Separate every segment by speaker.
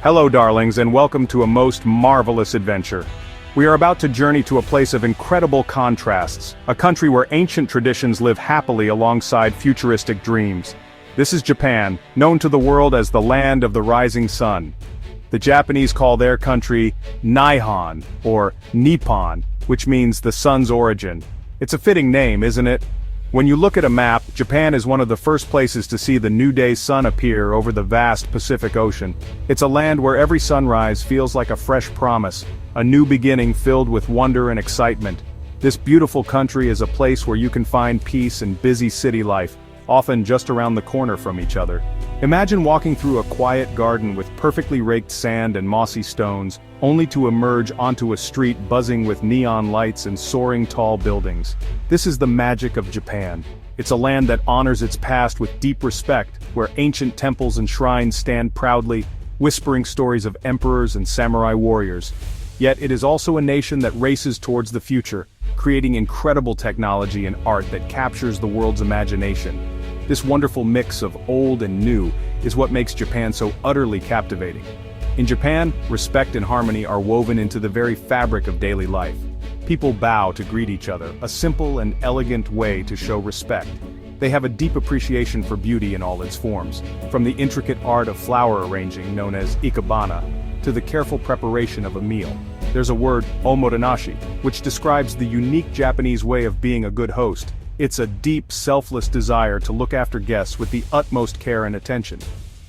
Speaker 1: Hello darlings, and welcome to a most marvelous adventure. We are about to journey to a place of incredible contrasts, a country where ancient traditions live happily alongside futuristic dreams. This is Japan, known to the world as the land of the rising sun. The Japanese call their country Nihon, or Nippon, which means the sun's origin. It's a fitting name, isn't it? When you look at a map, Japan is one of the first places to see the new day's sun appear over the vast Pacific Ocean. It's a land where every sunrise feels like a fresh promise, a new beginning filled with wonder and excitement. This beautiful country is a place where you can find peace and busy city life, often just around the corner from each other. Imagine walking through a quiet garden with perfectly raked sand and mossy stones, only to emerge onto a street buzzing with neon lights and soaring tall buildings. This is the magic of Japan. It's a land that honors its past with deep respect, where ancient temples and shrines stand proudly, whispering stories of emperors and samurai warriors. Yet it is also a nation that races towards the future, creating incredible technology and art that captures the world's imagination. This wonderful mix of old and new is what makes Japan so utterly captivating. In Japan, respect and harmony are woven into the very fabric of daily life. People bow to greet each other, a simple and elegant way to show respect. They have a deep appreciation for beauty in all its forms, from the intricate art of flower arranging known as ikebana, to the careful preparation of a meal. There's a word, omotenashi, which describes the unique Japanese way of being a good host. It's a deep, selfless desire to look after guests with the utmost care and attention.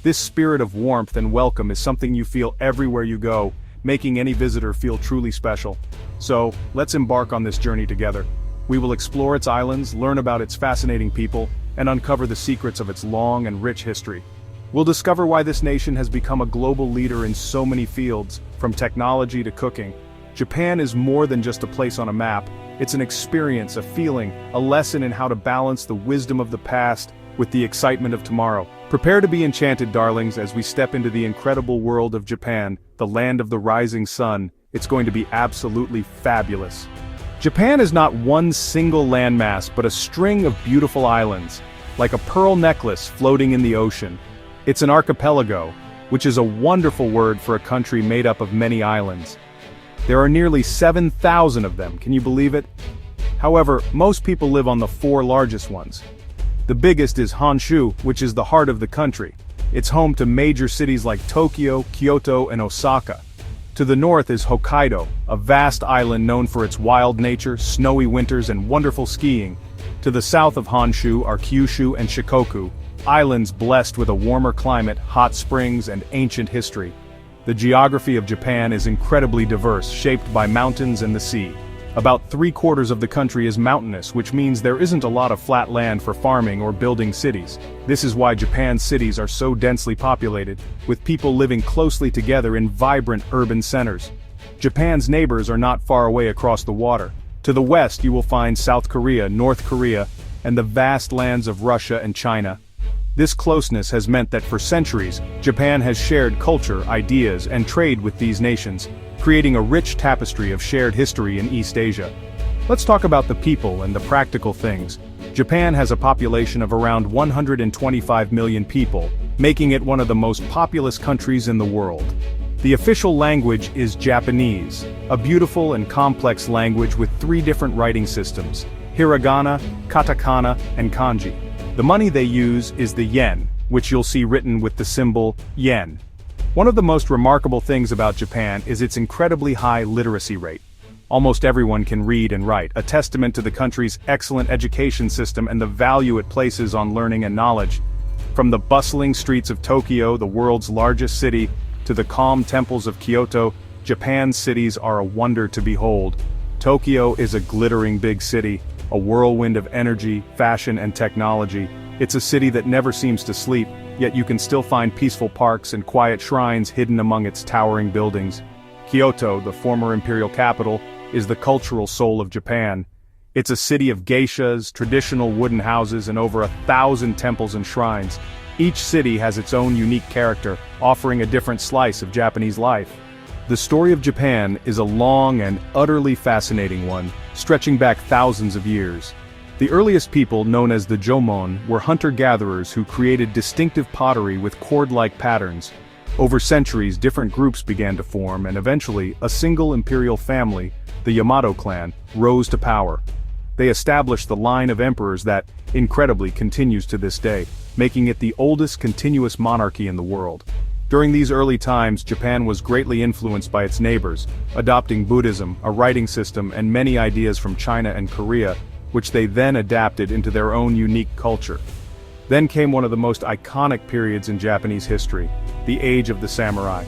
Speaker 1: This spirit of warmth and welcome is something you feel everywhere you go, making any visitor feel truly special. So, let's embark on this journey together. We will explore its islands, learn about its fascinating people, and uncover the secrets of its long and rich history. We'll discover why this nation has become a global leader in so many fields, from technology to cooking. Japan is more than just a place on a map. It's an experience, a feeling, a lesson in how to balance the wisdom of the past with the excitement of tomorrow. Prepare to be enchanted, darlings, as we step into the incredible world of Japan, the land of the rising sun. It's going to be absolutely fabulous. Japan is not one single landmass, but a string of beautiful islands, like a pearl necklace floating in the ocean. It's an archipelago, which is a wonderful word for a country made up of many islands. There are nearly 7,000 of them, can you believe it? However, most people live on the four largest ones. The biggest is Honshu, which is the heart of the country. It's home to major cities like Tokyo, Kyoto, and Osaka. To the north is Hokkaido, a vast island known for its wild nature, snowy winters, and wonderful skiing. To the south of Honshu are Kyushu and Shikoku, islands blessed with a warmer climate, hot springs, and ancient history. The geography of Japan is incredibly diverse, shaped by mountains and the sea. About 3/4 of the country is mountainous, which means there isn't a lot of flat land for farming or building cities. This is why Japan's cities are so densely populated, with people living closely together in vibrant urban centers. Japan's neighbors are not far away across the water. To the west you will find South Korea, North Korea, and the vast lands of Russia and China. This closeness has meant that for centuries, Japan has shared culture, ideas, and trade with these nations, creating a rich tapestry of shared history in East Asia. Let's talk about the people and the practical things. Japan has a population of around 125 million people, making it one of the most populous countries in the world. The official language is Japanese, a beautiful and complex language with 3 different writing systems: hiragana, katakana, and kanji. The money they use is the yen, which you'll see written with the symbol yen. One of the most remarkable things about Japan is its incredibly high literacy rate. Almost everyone can read and write, a testament to the country's excellent education system and the value it places on learning and knowledge. From the bustling streets of Tokyo, the world's largest city, to the calm temples of Kyoto, Japan's cities are a wonder to behold. Tokyo is a glittering big city, a whirlwind of energy, fashion, and technology. It's a city that never seems to sleep, yet you can still find peaceful parks and quiet shrines hidden among its towering buildings. Kyoto, the former imperial capital, is the cultural soul of Japan. It's a city of geishas, traditional wooden houses, and over 1,000 temples and shrines. Each city has its own unique character, offering a different slice of Japanese life. The story of Japan is a long and utterly fascinating one, stretching back thousands of years. The earliest people, known as the Jomon, were hunter-gatherers who created distinctive pottery with cord-like patterns. Over centuries, different groups began to form, and eventually, a single imperial family, the Yamato clan, rose to power. They established the line of emperors that, incredibly, continues to this day, making it the oldest continuous monarchy in the world. During these early times, Japan was greatly influenced by its neighbors, adopting Buddhism, a writing system, and many ideas from China and Korea, which they then adapted into their own unique culture. Then came one of the most iconic periods in Japanese history, the Age of the Samurai.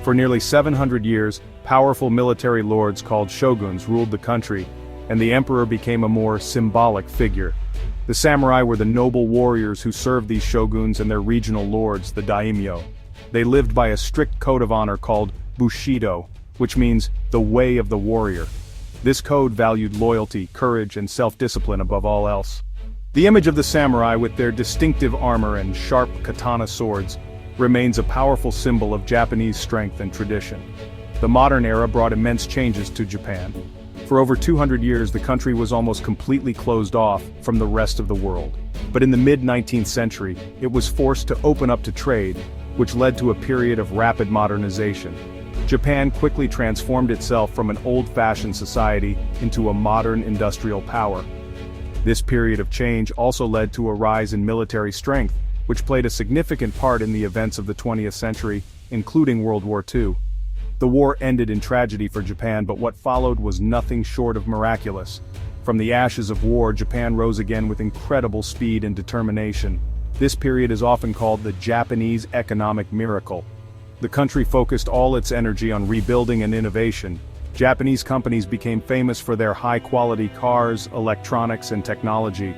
Speaker 1: For nearly 700 years, powerful military lords called shoguns ruled the country, and the emperor became a more symbolic figure. The samurai were the noble warriors who served these shoguns and their regional lords, the daimyo. They lived by a strict code of honor called bushido, which means the way of the warrior. This code valued loyalty, courage, and self-discipline above all else. The image of the samurai with their distinctive armor and sharp katana swords remains a powerful symbol of Japanese strength and tradition. The modern era brought immense changes to Japan. For over 200 years, the country was almost completely closed off from the rest of the world. But in the mid-19th century, it was forced to open up to trade, which led to a period of rapid modernization. Japan quickly transformed itself from an old-fashioned society into a modern industrial power. This period of change also led to a rise in military strength, which played a significant part in the events of the 20th century, including World War II. The war ended in tragedy for Japan, but what followed was nothing short of miraculous. From the ashes of war, Japan rose again with incredible speed and determination. This period is often called the Japanese economic miracle. The country focused all its energy on rebuilding and innovation. Japanese companies became famous for their high-quality cars, electronics, and technology.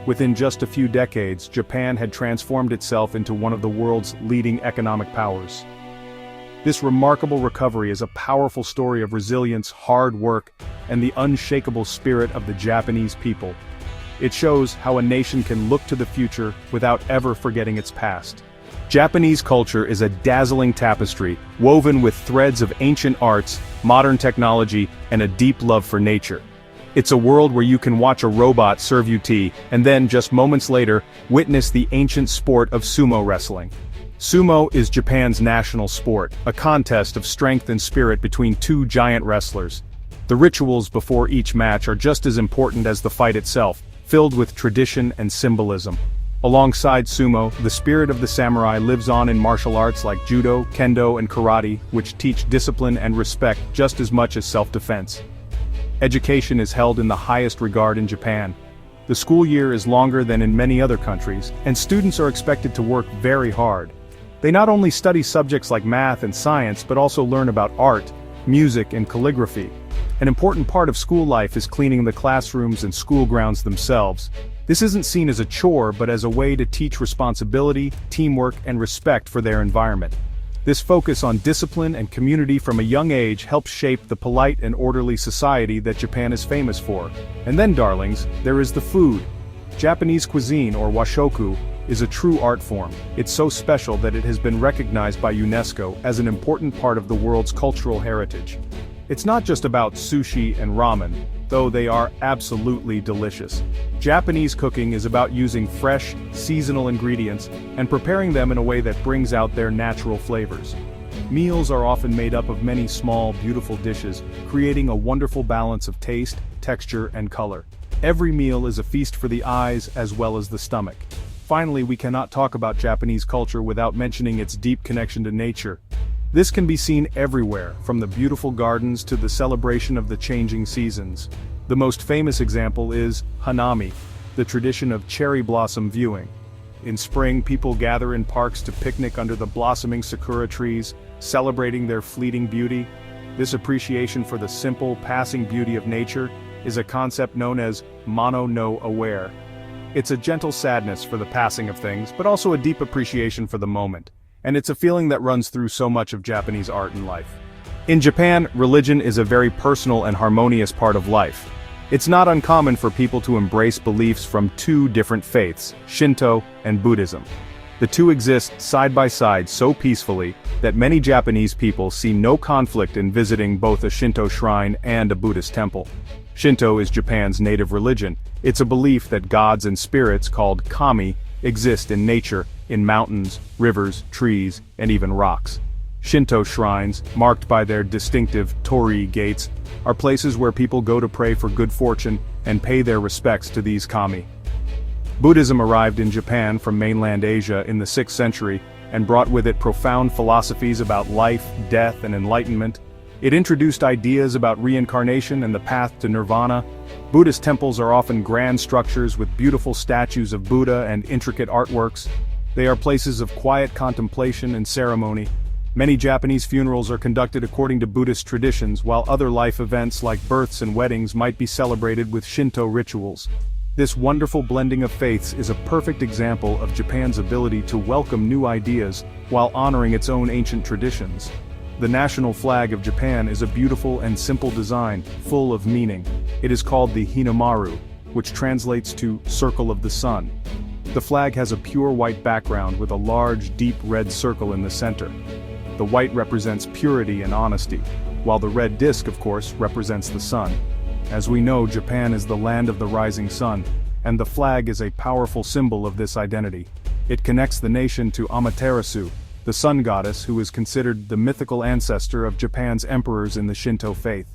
Speaker 1: Within just a few decades, Japan had transformed itself into one of the world's leading economic powers. This remarkable recovery is a powerful story of resilience, hard work, and the unshakable spirit of the Japanese people. It shows how a nation can look to the future without ever forgetting its past. Japanese culture is a dazzling tapestry, woven with threads of ancient arts, modern technology, and a deep love for nature. It's a world where you can watch a robot serve you tea, and then, just moments later, witness the ancient sport of sumo wrestling. Sumo is Japan's national sport, a contest of strength and spirit between two giant wrestlers. The rituals before each match are just as important as the fight itself, filled with tradition and symbolism. Alongside sumo, the spirit of the samurai lives on in martial arts like judo, kendo, and karate, which teach discipline and respect just as much as self-defense. Education is held in the highest regard in Japan. The school year is longer than in many other countries, and students are expected to work very hard. They not only study subjects like math and science, but also learn about art, music, and calligraphy. An important part of school life is cleaning the classrooms and school grounds themselves. This isn't seen as a chore, but as a way to teach responsibility, teamwork, and respect for their environment. This focus on discipline and community from a young age helps shape the polite and orderly society that Japan is famous for. And then, darlings, there is the food. Japanese cuisine, or washoku, is a true art form. It's so special that it has been recognized by UNESCO as an important part of the world's cultural heritage. It's not just about sushi and ramen, though they are absolutely delicious. Japanese cooking is about using fresh, seasonal ingredients and preparing them in a way that brings out their natural flavors. Meals are often made up of many small, beautiful dishes, creating a wonderful balance of taste, texture, and color. Every meal is a feast for the eyes as well as the stomach. Finally, we cannot talk about Japanese culture without mentioning its deep connection to nature. This can be seen everywhere, from the beautiful gardens to the celebration of the changing seasons. The most famous example is hanami, the tradition of cherry blossom viewing. In spring, people gather in parks to picnic under the blossoming sakura trees, celebrating their fleeting beauty. This appreciation for the simple, passing beauty of nature is a concept known as mono no aware. It's a gentle sadness for the passing of things, but also a deep appreciation for the moment. And it's a feeling that runs through so much of Japanese art and life. In Japan, religion is a very personal and harmonious part of life. It's not uncommon for people to embrace beliefs from two different faiths, Shinto and Buddhism. The two exist side by side so peacefully that many Japanese people see no conflict in visiting both a Shinto shrine and a Buddhist temple. Shinto is Japan's native religion. It's a belief that gods and spirits called kami exist in nature, in mountains, rivers, trees, and even rocks. Shinto shrines, marked by their distinctive torii gates, are places where people go to pray for good fortune and pay their respects to these kami. Buddhism arrived in Japan from mainland Asia in the 6th century and brought with it profound philosophies about life, death, and enlightenment. It introduced ideas about reincarnation and the path to nirvana. Buddhist temples are often grand structures with beautiful statues of Buddha and intricate artworks. They are places of quiet contemplation and ceremony. Many Japanese funerals are conducted according to Buddhist traditions, while other life events like births and weddings might be celebrated with Shinto rituals. This wonderful blending of faiths is a perfect example of Japan's ability to welcome new ideas while honoring its own ancient traditions. The national flag of Japan is a beautiful and simple design, full of meaning. It is called the Hinamaru, which translates to Circle of the Sun. The flag has a pure white background with a large, deep red circle in the center. The white represents purity and honesty, while the red disc, of course, represents the sun. As we know, Japan is the land of the rising sun, and the flag is a powerful symbol of this identity. It connects the nation to Amaterasu, the sun goddess who is considered the mythical ancestor of Japan's emperors in the Shinto faith.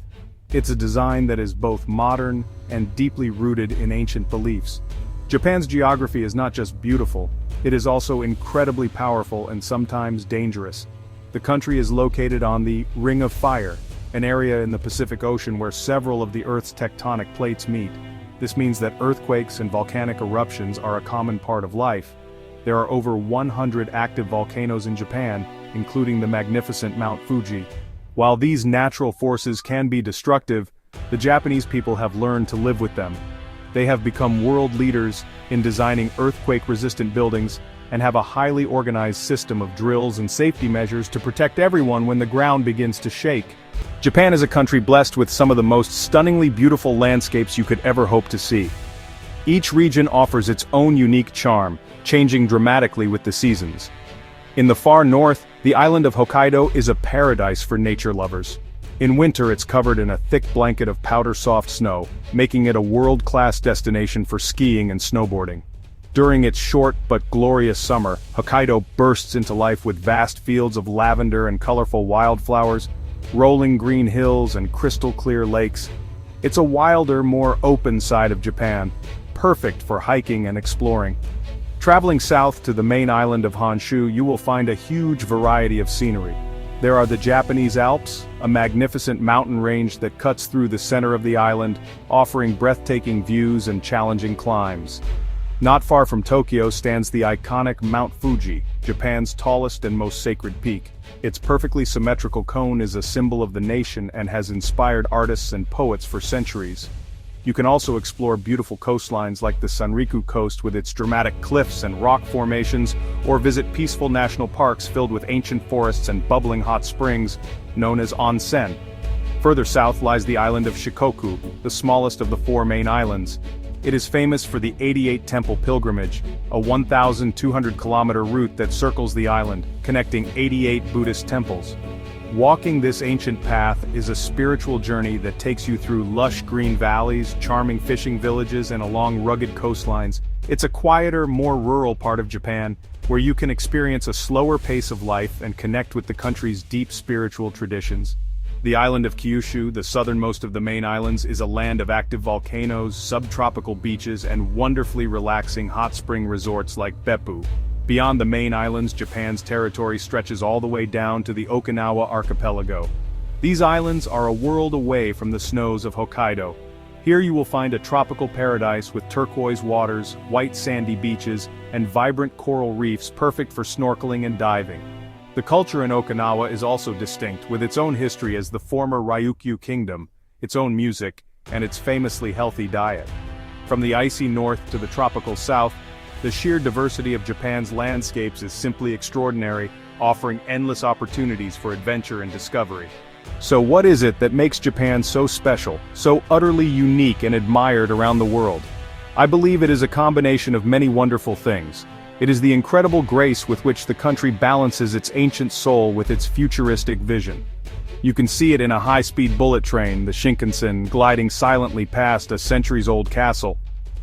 Speaker 1: It's a design that is both modern and deeply rooted in ancient beliefs. Japan's geography is not just beautiful, it is also incredibly powerful and sometimes dangerous. The country is located on the Ring of Fire, an area in the Pacific Ocean where several of the Earth's tectonic plates meet. This means that earthquakes and volcanic eruptions are a common part of life. There are over 100 active volcanoes in Japan, including the magnificent Mount Fuji. While these natural forces can be destructive, the Japanese people have learned to live with them. They have become world leaders in designing earthquake-resistant buildings and have a highly organized system of drills and safety measures to protect everyone when the ground begins to shake. Japan is a country blessed with some of the most stunningly beautiful landscapes you could ever hope to see. Each region offers its own unique charm, changing dramatically with the seasons. In the far north, the island of Hokkaido is a paradise for nature lovers. In winter it's covered in a thick blanket of powder-soft snow, making it a world-class destination for skiing and snowboarding. During its short but glorious summer, Hokkaido bursts into life with vast fields of lavender and colorful wildflowers, rolling green hills and crystal-clear lakes. It's a wilder, more open side of Japan, perfect for hiking and exploring. Traveling south to the main island of Honshu, you will find a huge variety of scenery. There are the Japanese Alps, a magnificent mountain range that cuts through the center of the island, offering breathtaking views and challenging climbs. Not far from Tokyo stands the iconic Mount Fuji, Japan's tallest and most sacred peak. Its perfectly symmetrical cone is a symbol of the nation and has inspired artists and poets for centuries. You can also explore beautiful coastlines like the Sanriku coast with its dramatic cliffs and rock formations, or visit peaceful national parks filled with ancient forests and bubbling hot springs, known as onsen. Further south lies the island of Shikoku, the smallest of the 4 main islands. It is famous for the 88 Temple Pilgrimage, a 1,200-kilometer route that circles the island, connecting 88 Buddhist temples. Walking this ancient path is a spiritual journey that takes you through lush green valleys, charming fishing villages, and along rugged coastlines. It's a quieter, more rural part of Japan, where you can experience a slower pace of life and connect with the country's deep spiritual traditions. The island of Kyushu, the southernmost of the main islands, is a land of active volcanoes, subtropical beaches, and wonderfully relaxing hot spring resorts like Beppu. Beyond the main islands, Japan's territory stretches all the way down to the Okinawa archipelago. These islands are a world away from the snows of Hokkaido. Here you will find a tropical paradise with turquoise waters, white sandy beaches, and vibrant coral reefs perfect for snorkeling and diving. The culture in Okinawa is also distinct, with its own history as the former Ryukyu Kingdom, its own music, and its famously healthy diet. From the icy north to the tropical south, the sheer diversity of Japan's landscapes is simply extraordinary, offering endless opportunities for adventure and discovery. So what is it that makes Japan so special, so utterly unique and admired around the world? I believe it is a combination of many wonderful things. It is the incredible grace with which the country balances its ancient soul with its futuristic vision. You can see it in a high-speed bullet train, the Shinkansen, gliding silently past a centuries-old castle.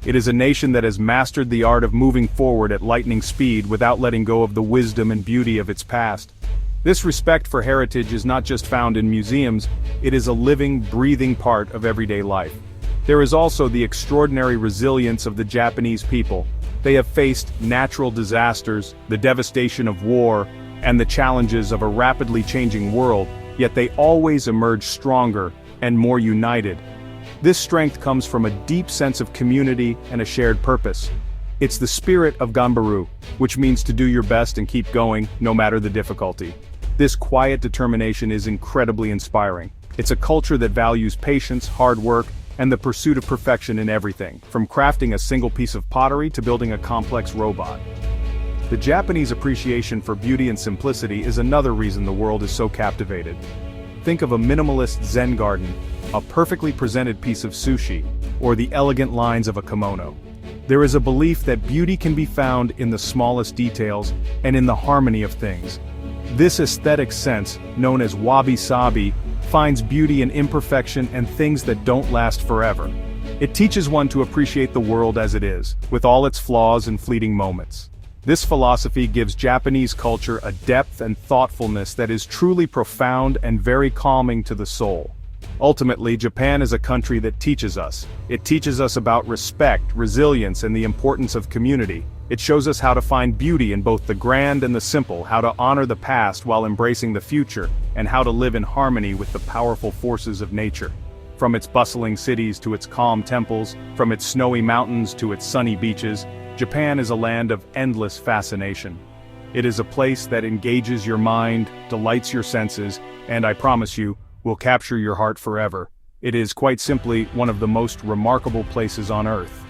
Speaker 1: It is a nation that has mastered the art of moving forward at lightning speed without letting go of the wisdom and beauty of its past. This respect for heritage is not just found in museums, it is a living, breathing part of everyday life. There is also the extraordinary resilience of the Japanese people. They have faced natural disasters, the devastation of war, and the challenges of a rapidly changing world, yet they always emerge stronger and more united. This strength comes from a deep sense of community and a shared purpose. It's the spirit of Ganbaru, which means to do your best and keep going, no matter the difficulty. This quiet determination is incredibly inspiring. It's a culture that values patience, hard work, and the pursuit of perfection in everything, from crafting a single piece of pottery to building a complex robot. The Japanese appreciation for beauty and simplicity is another reason the world is so captivated. Think of a minimalist Zen garden, a perfectly presented piece of sushi, or the elegant lines of a kimono. There is a belief that beauty can be found in the smallest details and in the harmony of things. This aesthetic sense, known as wabi-sabi, finds beauty in imperfection and things that don't last forever. It teaches one to appreciate the world as it is, with all its flaws and fleeting moments. This philosophy gives Japanese culture a depth and thoughtfulness that is truly profound and very calming to the soul. Ultimately, Japan is a country that teaches us. It teaches us about respect, resilience, and the importance of community. It shows us how to find beauty in both the grand and the simple, how to honor the past while embracing the future, and how to live in harmony with the powerful forces of nature. From its bustling cities to its calm temples, from its snowy mountains to its sunny beaches, Japan is a land of endless fascination. It is a place that engages your mind, delights your senses, and I promise you, will capture your heart forever. It is quite simply one of the most remarkable places on Earth.